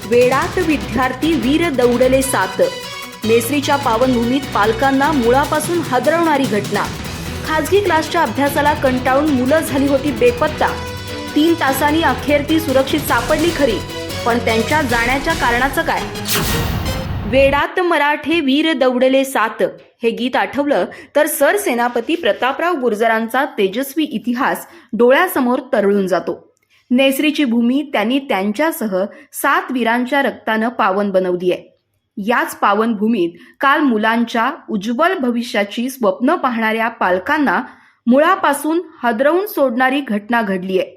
वेडात विद्यार्थी वीर दौडले सात. नेसरीच्या पावनभूमीत पालकांना मुळापासून हादरवणारी घटना. खासगी क्लासच्या अभ्यासाला कंटाळून मुलं झाली होती बेपत्ता. 3 तासांनी अखेर ती सुरक्षित सापडली खरी, पण त्यांच्या जाण्याच्या कारणाचं काय? वेडात मराठे वीर दौडले सात हे गीत आठवलं तर सरसेनापती प्रतापराव गुर्जरांचा तेजस्वी इतिहास डोळ्यासमोर तरळून जातो. नेसरीची भूमी त्यांनी त्यांच्यासह 7 वीरांच्या रक्तानं पावन बनवली आहे. याच पावनभूमीत काल मुलांच्या उज्ज्वल भविष्याची स्वप्न पाहणाऱ्या पालकांना मुळापासून हादरवून सोडणारी घटना घडली आहे.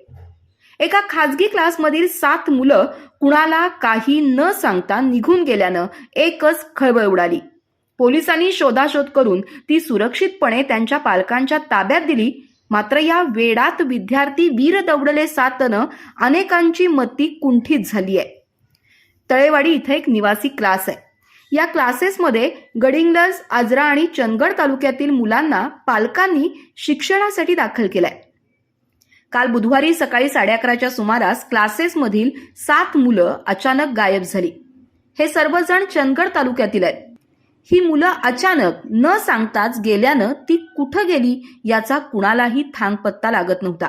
एका खासगी क्लासमधील 7 मुलं कुणाला काही न सांगता निघून गेल्यानं एकच खळबळ उडाली. पोलिसांनी शोधाशोध करून ती सुरक्षितपणे त्यांच्या पालकांच्या ताब्यात दिली. मात्र या वेडात विद्यार्थी वीर दौडले सातनं अनेकांची मती कुंठित झाली आहे. तळेवाडी इथे एक निवासी क्लास आहे. या क्लासेसमध्ये गडिंग्लज, आजरा आणि चंदगड तालुक्यातील मुलांना पालकांनी शिक्षणासाठी दाखल केलंय. काल बुधवारी सकाळी 11:30च्या सुमारास क्लासेसमधील 7 मुलं अचानक गायब झाली. हे सर्वजण चंदगड तालुक्यातील आहेत. ही मुलं अचानक न सांगताच गेल्यानं ती कुठं गेली याचा कुणालाही थांगपत्ता लागत नव्हता.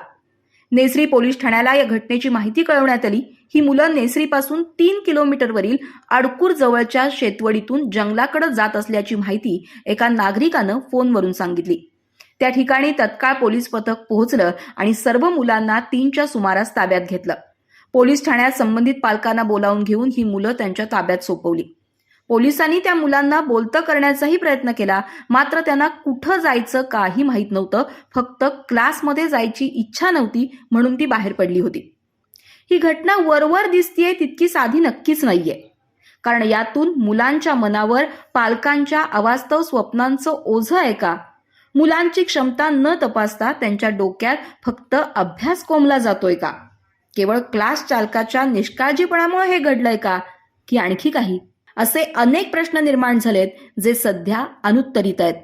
नेसरी पोलीस ठाण्याला या घटनेची माहिती कळवण्यात आली. ही मुलं नेसरीपासून 3 किलोमीटरवरील आडकूर जवळच्या शेतवडीतून जंगलाकडे जात असल्याची माहिती एका नागरिकानं फोनवरून सांगितली. त्या ठिकाणी तत्काळ पोलीस पथक पोहोचलं आणि सर्व मुलांना 3च्या सुमारास ताब्यात घेतलं. पोलीस ठाण्यात संबंधित पालकांना बोलावून घेऊन ही मुलं त्यांच्या ताब्यात सोपवली. पोलिसांनी त्या मुलांना बोलतं करण्याचाही प्रयत्न केला, मात्र त्यांना कुठं जायचं काही माहीत नव्हतं. फक्त क्लासमध्ये जायची इच्छा नव्हती म्हणून ती बाहेर पडली होती. ही घटना वरवर दिसतीये तितकी साधी नक्कीच नाहीये, कारण यातून मुलांच्या मनावर पालकांच्या अवास्तव स्वप्नांचं ओझं आहे का? मुलांची क्षमता न तपासता त्यांच्या डोक्यात फक्त अभ्यास कोंबला जातोय का? केवळ क्लास चालकाच्या निष्काळजीपणामुळे हे घडलंय का, की आणखी काही? असे अनेक प्रश्न निर्माण झालेत जे सध्या अनुत्तरित आहेत.